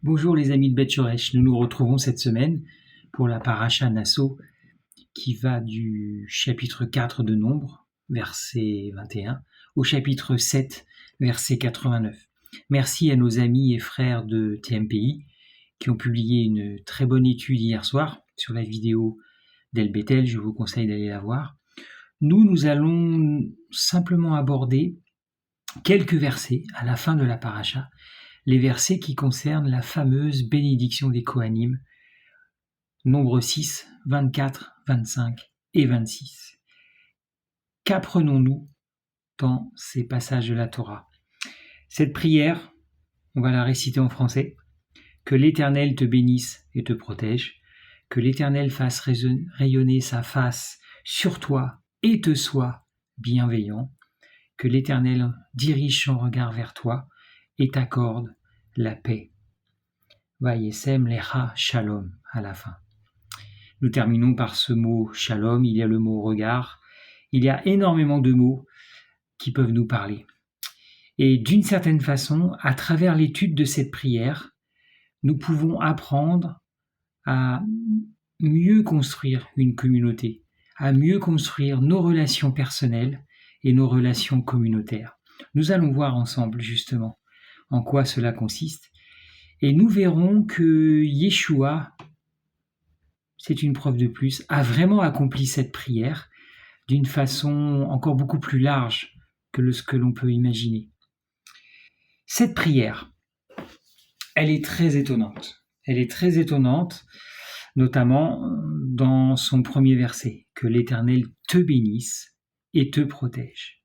Bonjour les amis de Bet Shoresh, nous nous retrouvons cette semaine pour la paracha Nasso qui va du chapitre 4 de Nombre, verset 21, au chapitre 7, verset 89. Merci à nos amis et frères de TMPI qui ont publié une très bonne étude hier soir sur la vidéo d'El Bethel, je vous conseille d'aller la voir. Nous allons simplement aborder quelques versets à la fin de la paracha, les versets qui concernent la fameuse bénédiction des Kohanim, Nombre 6, 24, 25 et 26. Qu'apprenons-nous dans ces passages de la Torah? Cette prière, on va la réciter en français. Que l'Éternel te bénisse et te protège, que l'Éternel fasse rayonner sa face sur toi et te soit bienveillant, que l'Éternel dirige son regard vers toi et t'accorde la paix. Vayesem lecha shalom à la fin. Nous terminons par ce mot shalom, il y a le mot regard, il y a énormément de mots qui peuvent nous parler. Et d'une certaine façon, à travers l'étude de cette prière, nous pouvons apprendre à mieux construire une communauté, à mieux construire nos relations personnelles et nos relations communautaires. Nous allons voir ensemble justement en quoi cela consiste. Et nous verrons que Yeshua, c'est une preuve de plus, a vraiment accompli cette prière d'une façon encore beaucoup plus large que ce que l'on peut imaginer. Cette prière, elle est très étonnante. Elle est très étonnante, notamment dans son premier verset, que l'Éternel te bénisse et te protège.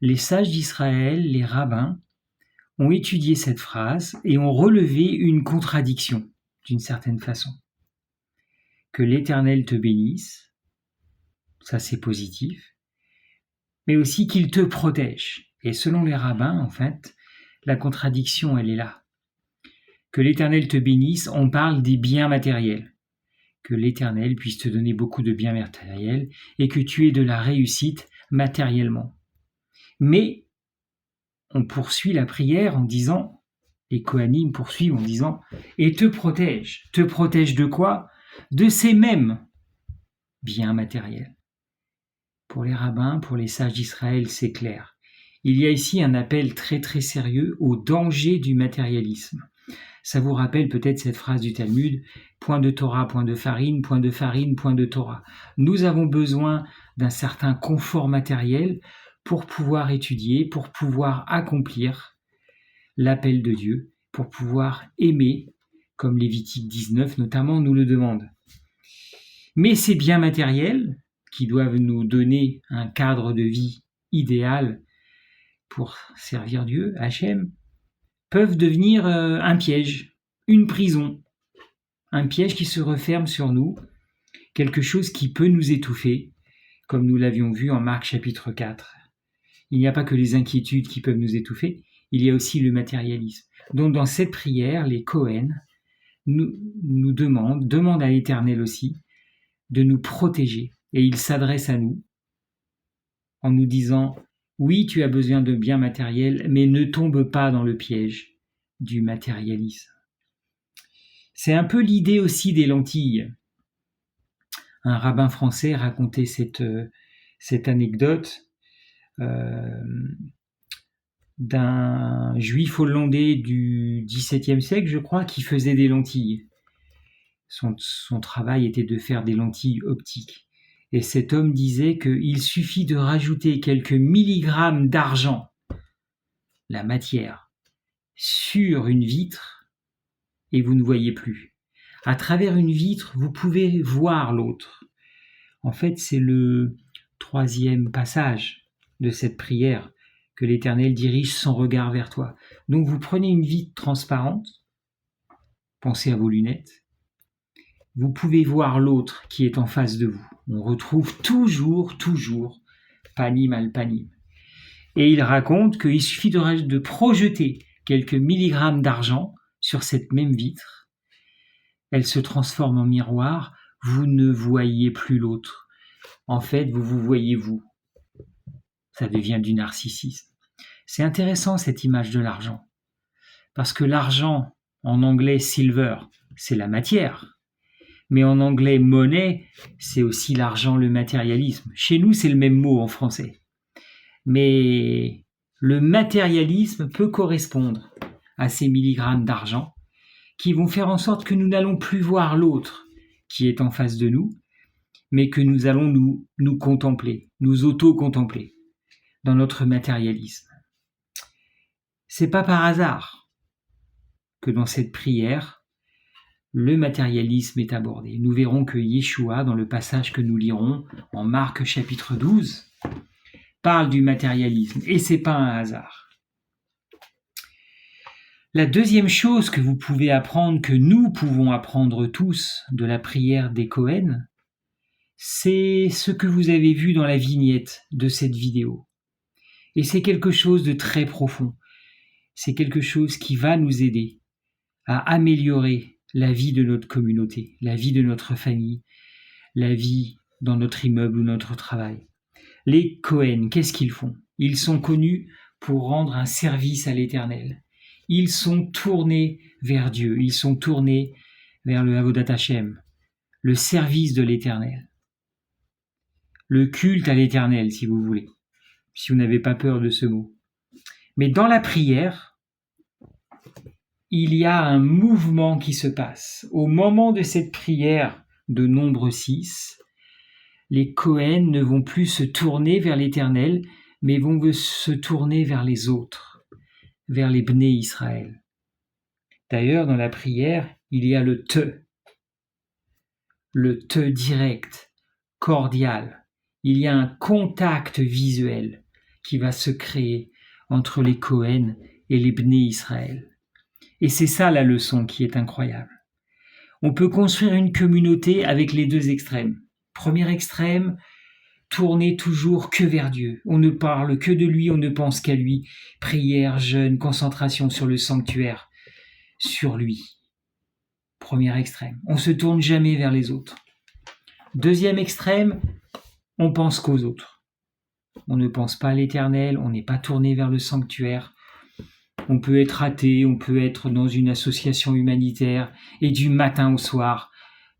Les sages d'Israël, les rabbins, ont étudié cette phrase et ont relevé une contradiction, d'une certaine façon. Que l'Éternel te bénisse, ça c'est positif, mais aussi qu'il te protège. Et selon les rabbins, en fait, la contradiction, elle est là. Que l'Éternel te bénisse, on parle des biens matériels. Que l'Éternel puisse te donner beaucoup de biens matériels et que tu aies de la réussite matériellement. Mais on poursuit la prière en disant, les Kohanim poursuivent en disant, et te protège. Te protège de quoi? De ces mêmes biens matériels. Pour les rabbins, pour les sages d'Israël, c'est clair. Il y a ici un appel très très sérieux au danger du matérialisme. Ça vous rappelle peut-être cette phrase du Talmud, point de Torah, point de farine, point de farine, point de Torah. Nous avons besoin d'un certain confort matériel pour pouvoir étudier, pour pouvoir accomplir l'appel de Dieu, pour pouvoir aimer, comme Lévitique 19 notamment nous le demande. Mais ces biens matériels, qui doivent nous donner un cadre de vie idéal pour servir Dieu, Hachem, peuvent devenir un piège, une prison, un piège qui se referme sur nous, quelque chose qui peut nous étouffer, comme nous l'avions vu en Marc chapitre 4. Il n'y a pas que les inquiétudes qui peuvent nous étouffer, il y a aussi le matérialisme. Donc dans cette prière, les Kohen nous demandent à l'Éternel aussi, de nous protéger. Et il s'adresse à nous en nous disant, oui, tu as besoin de biens matériels, mais ne tombe pas dans le piège du matérialisme. C'est un peu l'idée aussi des lentilles. Un rabbin français racontait cette anecdote d'un juif hollandais du XVIIe siècle, je crois, qui faisait des lentilles. Son travail était de faire des lentilles optiques. Et cet homme disait qu'il suffit de rajouter quelques milligrammes d'argent, la matière, sur une vitre et vous ne voyez plus. À travers une vitre, vous pouvez voir l'autre. En fait, c'est le troisième passage de cette prière, que l'Éternel dirige son regard vers toi. Donc vous prenez une vitre transparente, pensez à vos lunettes, vous pouvez voir l'autre qui est en face de vous. On retrouve toujours, panim al panim. Et il raconte qu'il suffit de projeter quelques milligrammes d'argent sur cette même vitre. Elle se transforme en miroir, vous ne voyez plus l'autre. En fait, vous vous voyez vous. Ça devient du narcissisme. C'est intéressant cette image de l'argent. Parce que l'argent, En anglais, silver, c'est la matière. Mais en anglais, monnaie, c'est aussi l'argent, le matérialisme. Chez nous, c'est le même mot en français. Mais le matérialisme peut correspondre à ces milligrammes d'argent qui vont faire en sorte que nous n'allons plus voir l'autre qui est en face de nous, mais que nous allons nous contempler, nous auto-contempler dans notre matérialisme. C'est pas par hasard que dans cette prière, le matérialisme est abordé. Nous verrons que Yeshua, dans le passage que nous lirons en Marc chapitre 12, parle du matérialisme, et c'est pas un hasard. La deuxième chose que vous pouvez apprendre, que nous pouvons apprendre tous de la prière des Cohen, c'est ce que vous avez vu dans la vignette de cette vidéo. Et c'est quelque chose de très profond. C'est quelque chose qui va nous aider à améliorer la vie de notre communauté, la vie de notre famille, la vie dans notre immeuble ou notre travail. Les Cohen, qu'est-ce qu'ils font? Ils sont connus pour rendre un service à l'Éternel. Ils sont tournés vers Dieu, ils sont tournés vers le Avodat Hashem, le service de l'Éternel, le culte à l'Éternel, si vous voulez, si vous n'avez pas peur de ce mot. Mais dans la prière, il y a un mouvement qui se passe. Au moment de cette prière de Nombre 6, les Cohen ne vont plus se tourner vers l'Éternel, mais vont se tourner vers les autres, vers les Bnei Israël. D'ailleurs, dans la prière, il y a le te direct, cordial. Il y a un contact visuel qui va se créer entre les Cohen et les Bnei Israël. Et c'est ça la leçon qui est incroyable. On peut construire une communauté avec les deux extrêmes. Premier extrême, tourner toujours que vers Dieu. On ne parle que de lui, on ne pense qu'à lui. Prière, jeûne, concentration sur le sanctuaire, sur lui. Premier extrême. On ne se tourne jamais vers les autres. Deuxième extrême, on pense qu'aux autres. On ne pense pas à l'Éternel, on n'est pas tourné vers le sanctuaire. On peut être athée, on peut être dans une association humanitaire et du matin au soir,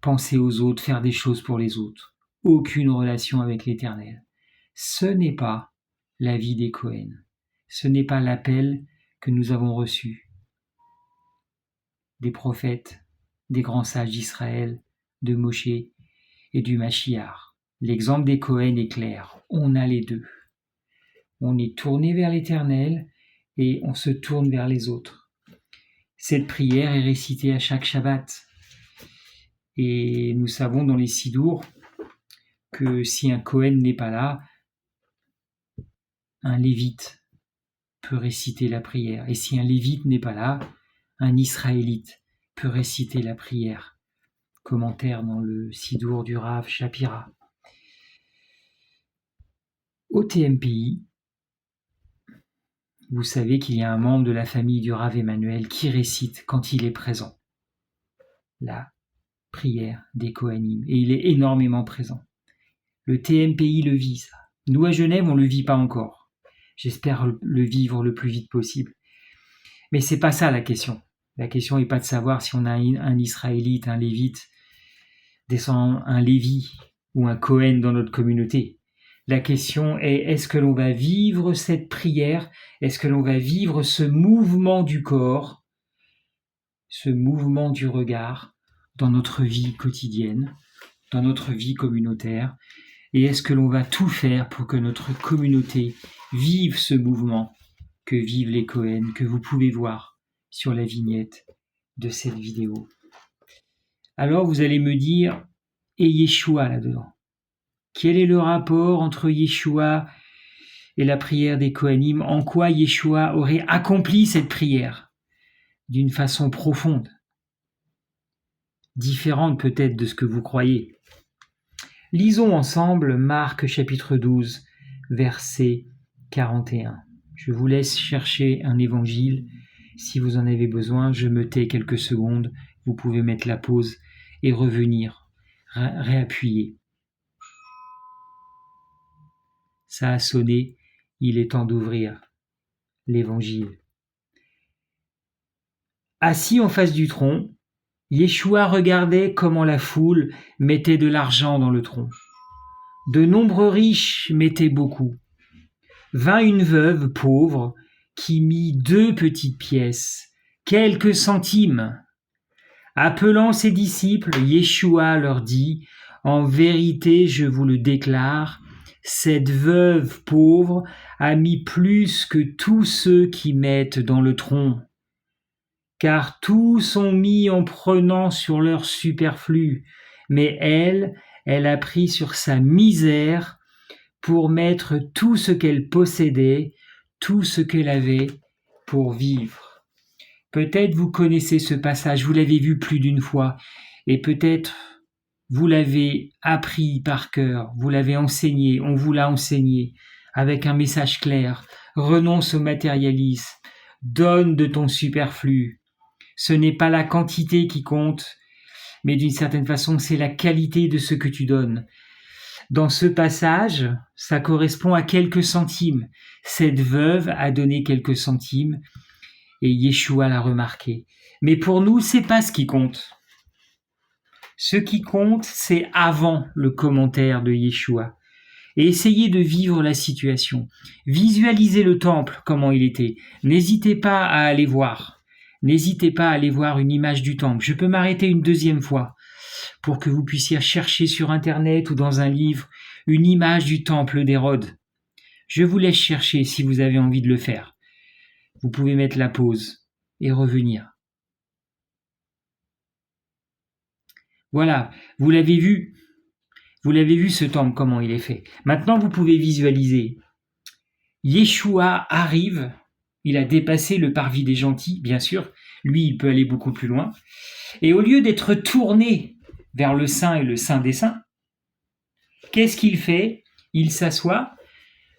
penser aux autres, faire des choses pour les autres. Aucune relation avec l'Éternel. Ce n'est pas la vie des Cohen. Ce n'est pas l'appel que nous avons reçu des prophètes, des grands sages d'Israël, de Moshe et du Mashiach. L'exemple des Cohen est clair. On a les deux. On est tourné vers l'Éternel et on se tourne vers les autres. Cette prière est récitée à chaque Shabbat. Et nous savons dans les Sidour que si un Cohen n'est pas là, un Lévite peut réciter la prière. Et si un Lévite n'est pas là, un Israélite peut réciter la prière. Commentaire dans le Sidour du Rav Shapira. Au TMPI, vous savez qu'il y a un membre de la famille du Rav Emmanuel qui récite quand il est présent la prière des Kohanim. Et il est énormément présent. Le TMPI le vit, ça. Nous, à Genève, on ne le vit pas encore. J'espère le vivre le plus vite possible. Mais c'est pas ça la question. La question n'est pas de savoir si on a un Israélite, un Lévite, un Lévi ou un Cohen dans notre communauté. La question est, est-ce que l'on va vivre cette prière? Est-ce que l'on va vivre ce mouvement du corps, ce mouvement du regard dans notre vie quotidienne, dans notre vie communautaire? Et est-ce que l'on va tout faire pour que notre communauté vive ce mouvement que vivent les Cohen, que vous pouvez voir sur la vignette de cette vidéo? Alors vous allez me dire, et Yeshua là-dedans? Quel est le rapport entre Yeshua et la prière des Kohanim? En quoi Yeshua aurait accompli cette prière d'une façon profonde, différente peut-être de ce que vous croyez? Lisons ensemble Marc chapitre 12, verset 41. Je vous laisse chercher un évangile. Si vous en avez besoin, je me tais quelques secondes. Vous pouvez mettre la pause et revenir, réappuyer. Ça a sonné, il est temps d'ouvrir l'évangile. Assis en face du tronc, Yeshua regardait comment la foule mettait de l'argent dans le tronc. De nombreux riches mettaient beaucoup. Vint une veuve pauvre qui mit 2 petites pièces, quelques centimes. Appelant ses disciples, Yeshua leur dit, « En vérité, je vous le déclare, cette veuve pauvre a mis plus que tous ceux qui mettent dans le tronc. Car tous ont mis en prenant sur leur superflu, mais elle a pris sur sa misère pour mettre tout ce qu'elle possédait, tout ce qu'elle avait pour vivre. » Peut-être vous connaissez ce passage, vous l'avez vu plus d'une fois, et peut-être vous l'avez appris par cœur, vous l'avez enseigné, on vous l'a enseigné, avec un message clair. Renonce au matérialisme, donne de ton superflu. Ce n'est pas la quantité qui compte, mais d'une certaine façon, c'est la qualité de ce que tu donnes. Dans ce passage, ça correspond à quelques centimes. Cette veuve a donné quelques centimes et Yeshua l'a remarqué. Mais pour nous, c'est pas ce qui compte. Ce qui compte, c'est avant le commentaire de Yeshua. Et essayez de vivre la situation. Visualisez le temple, comment il était. N'hésitez pas à aller voir. N'hésitez pas à aller voir une image du temple. Je peux m'arrêter une deuxième fois pour que vous puissiez chercher sur Internet ou dans un livre une image du temple d'Hérode. Je vous laisse chercher si vous avez envie de le faire. Vous pouvez mettre la pause et revenir. Voilà, vous l'avez vu ce temple, comment il est fait. Maintenant, vous pouvez visualiser. Yeshua arrive, il a dépassé le parvis des gentils, bien sûr. Lui, il peut aller beaucoup plus loin. Et au lieu d'être tourné vers le Saint et le Saint des Saints, qu'est-ce qu'il fait ? Il s'assoit.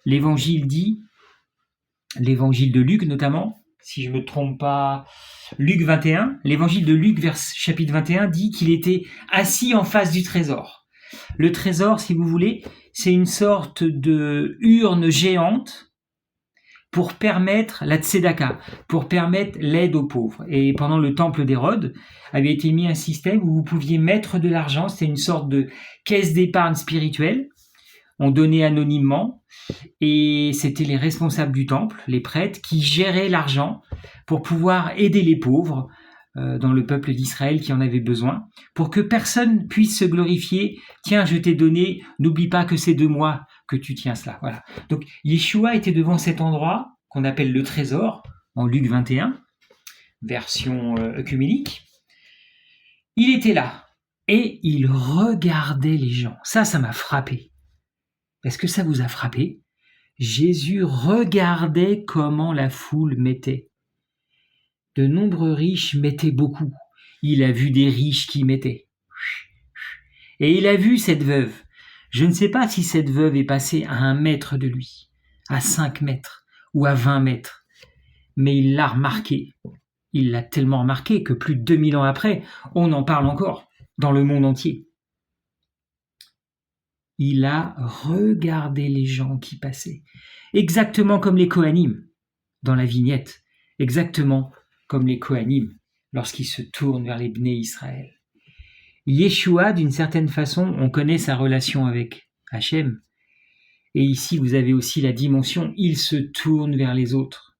L'évangile dit, l'évangile de Luc notamment, si je ne me trompe pas, Luc 21, l'évangile de Luc, chapitre 21, dit qu'il était assis en face du trésor. Le trésor, si vous voulez, c'est une sorte de urne géante pour permettre la tzedaka, pour permettre l'aide aux pauvres. Et pendant le temple d'Hérode, avait été mis un système où vous pouviez mettre de l'argent, c'était une sorte de caisse d'épargne spirituelle, on donnait anonymement, et c'était les responsables du temple, les prêtres, qui géraient l'argent pour pouvoir aider les pauvres dans le peuple d'Israël qui en avait besoin, pour que personne puisse se glorifier. Tiens, je t'ai donné, n'oublie pas que c'est de moi que tu tiens cela. Voilà. Donc Yeshua était devant cet endroit qu'on appelle le trésor, en Luc 21, version œcuménique. Il était là et il regardait les gens. Ça m'a frappé. Est-ce que ça vous a frappé ? Jésus regardait comment la foule mettait. De nombreux riches mettaient beaucoup. Il a vu des riches qui mettaient. Et il a vu cette veuve. Je ne sais pas si cette veuve est passée à 1 mètre de lui, à 5 mètres ou à 20 mètres. Mais il l'a remarqué. Il l'a tellement remarqué que plus de 2000 ans après, on en parle encore dans le monde entier. Il a regardé les gens qui passaient, exactement comme les Kohanim dans la vignette, exactement comme les Kohanim lorsqu'ils se tournent vers les Bnei Israël. Yeshua, d'une certaine façon, on connaît sa relation avec Hachem, et ici vous avez aussi la dimension, il se tourne vers les autres.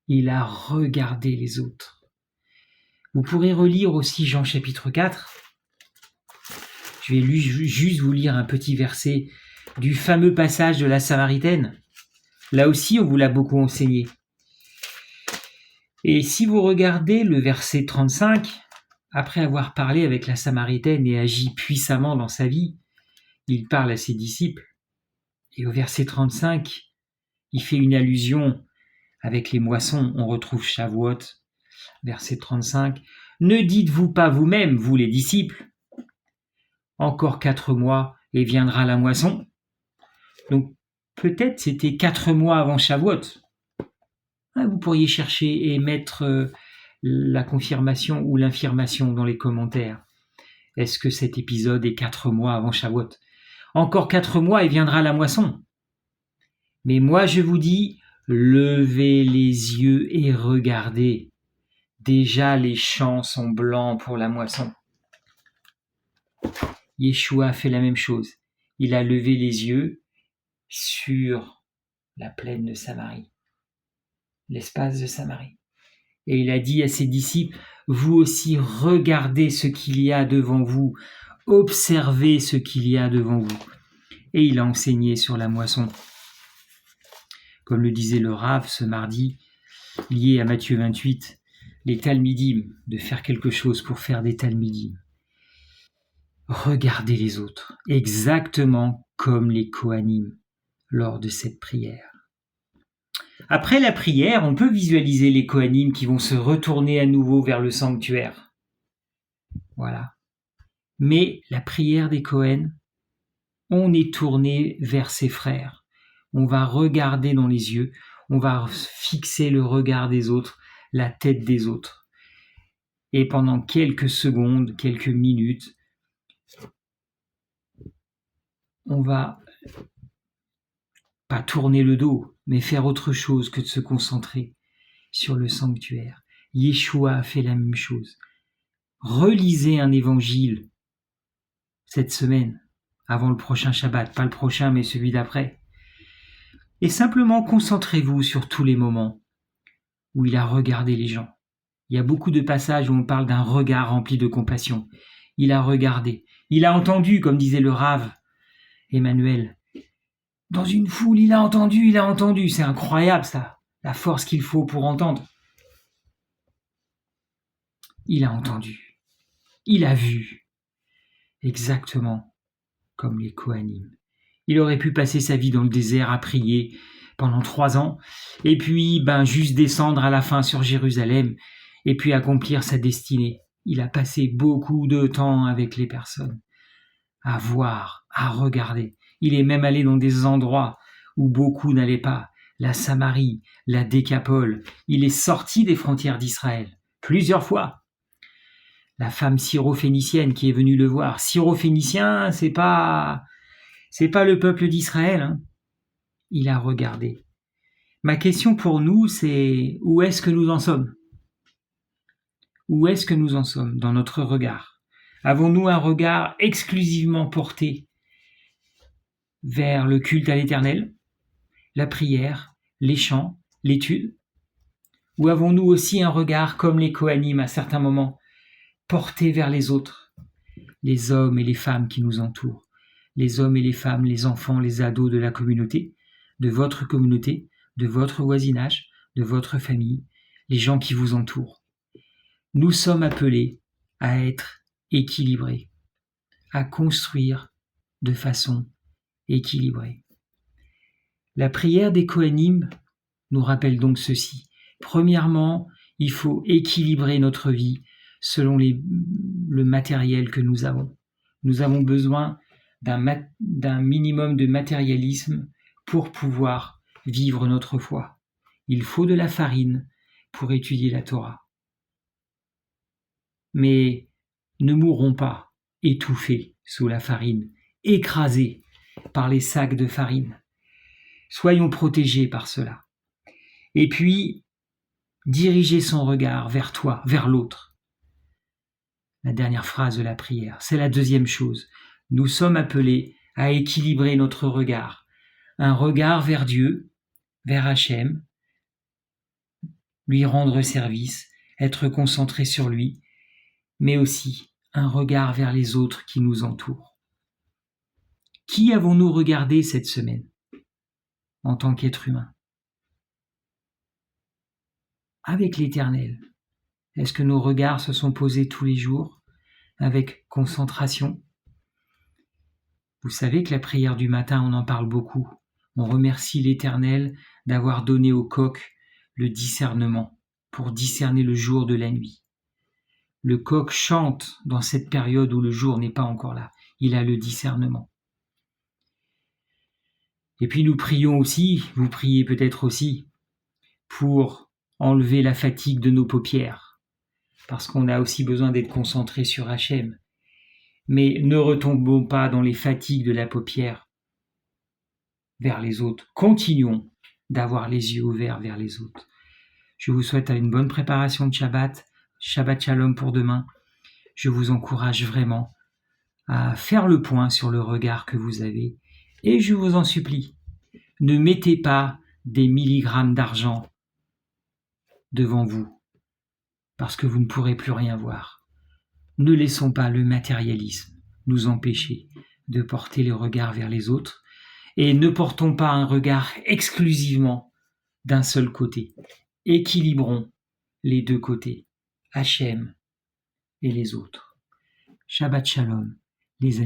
Il a regardé les autres. Vous pourrez relire aussi Jean chapitre 4. Je vais juste vous lire un petit verset du fameux passage de la Samaritaine. Là aussi, on vous l'a beaucoup enseigné. Et si vous regardez le verset 35, après avoir parlé avec la Samaritaine et agi puissamment dans sa vie, il parle à ses disciples. Et au verset 35, il fait une allusion avec les moissons. On retrouve Shavuot, verset 35. « Ne dites-vous pas vous-même, vous les disciples, encore 4 mois et viendra la moisson ?» Donc peut-être c'était 4 mois avant Shavuot. Vous pourriez chercher et mettre la confirmation ou l'infirmation dans les commentaires. Est-ce que cet épisode est 4 mois avant Shavuot ? Encore 4 mois et viendra la moisson. Mais moi je vous dis levez les yeux et regardez. Déjà les champs sont blancs pour la moisson. Yeshua a fait la même chose. Il a levé les yeux sur la plaine de Samarie, l'espace de Samarie. Et il a dit à ses disciples, vous aussi regardez ce qu'il y a devant vous, observez ce qu'il y a devant vous. Et il a enseigné sur la moisson. Comme le disait le Rav ce mardi, lié à Matthieu 28, les talmidim, de faire quelque chose pour faire des talmidim. Regardez les autres, exactement comme les Kohanim lors de cette prière. Après la prière, on peut visualiser les Kohanim qui vont se retourner à nouveau vers le sanctuaire. Voilà. Mais la prière des Kohen, on est tourné vers ses frères. On va regarder dans les yeux, on va fixer le regard des autres, la tête des autres. Et pendant quelques secondes, quelques minutes, on va pas tourner le dos, mais faire autre chose que de se concentrer sur le sanctuaire. Yeshua a fait la même chose. Relisez un évangile cette semaine, avant le prochain Shabbat, pas le prochain, mais celui d'après. Et simplement concentrez-vous sur tous les moments où il a regardé les gens. Il y a beaucoup de passages où on parle d'un regard rempli de compassion. Il a regardé. Il a entendu, comme disait le Rav Emmanuel. Dans une foule, il a entendu. C'est incroyable ça, la force qu'il faut pour entendre. Il a entendu. Il a vu. Exactement comme les Kohanim. Il aurait pu passer sa vie dans le désert à prier pendant 3 ans, et puis juste descendre à la fin sur Jérusalem, et puis accomplir sa destinée. Il a passé beaucoup de temps avec les personnes, à voir, à regarder. Il est même allé dans des endroits où beaucoup n'allaient pas, la Samarie, la Décapole. Il est sorti des frontières d'Israël, plusieurs fois. La femme syrophénicienne qui est venue le voir. Syrophénicien, c'est pas le peuple d'Israël. Hein. Il a regardé. Ma question pour nous, c'est où est-ce que nous en sommes ? Où est-ce que nous en sommes dans notre regard ? Avons-nous un regard exclusivement porté vers le culte à l'Éternel, la prière, les chants, l'étude ? Ou avons-nous aussi un regard comme les Kohanim à certains moments, porté vers les autres, les hommes et les femmes qui nous entourent, les hommes et les femmes, les enfants, les ados de la communauté, de votre voisinage, de votre famille, les gens qui vous entourent. Nous sommes appelés à être équilibrés, à construire de façon équilibrée. La prière des Kohanim nous rappelle donc ceci. Premièrement, il faut équilibrer notre vie selon le matériel que nous avons. Nous avons besoin d'un minimum de matérialisme pour pouvoir vivre notre foi. Il faut de la farine pour étudier la Torah. Mais ne mourrons pas étouffés sous la farine, écrasés par les sacs de farine. Soyons protégés par cela. Et puis, diriger son regard vers toi, vers l'autre. La dernière phrase de la prière, c'est la deuxième chose. Nous sommes appelés à équilibrer notre regard. Un regard vers Dieu, vers Hachem, lui rendre service, être concentré sur lui, mais aussi un regard vers les autres qui nous entourent. Qui avons-nous regardé cette semaine en tant qu'être humain ? Avec l'Éternel. Est-ce que nos regards se sont posés tous les jours avec concentration ? Vous savez que la prière du matin, on en parle beaucoup. On remercie l'Éternel d'avoir donné au coq le discernement pour discerner le jour de la nuit. Le coq chante dans cette période où le jour n'est pas encore là. Il a le discernement. Et puis nous prions aussi, vous priez peut-être aussi, pour enlever la fatigue de nos paupières, parce qu'on a aussi besoin d'être concentré sur Hachem. Mais ne retombons pas dans les fatigues de la paupière vers les autres. Continuons d'avoir les yeux ouverts vers les autres. Je vous souhaite une bonne préparation de Shabbat, Shabbat Shalom pour demain. Je vous encourage vraiment à faire le point sur le regard que vous avez et je vous en supplie, ne mettez pas des milligrammes d'argent devant vous parce que vous ne pourrez plus rien voir. Ne laissons pas le matérialisme nous empêcher de porter le regard vers les autres et ne portons pas un regard exclusivement d'un seul côté. Équilibrons les deux côtés, Hachem et les autres. Shabbat Shalom, les amis.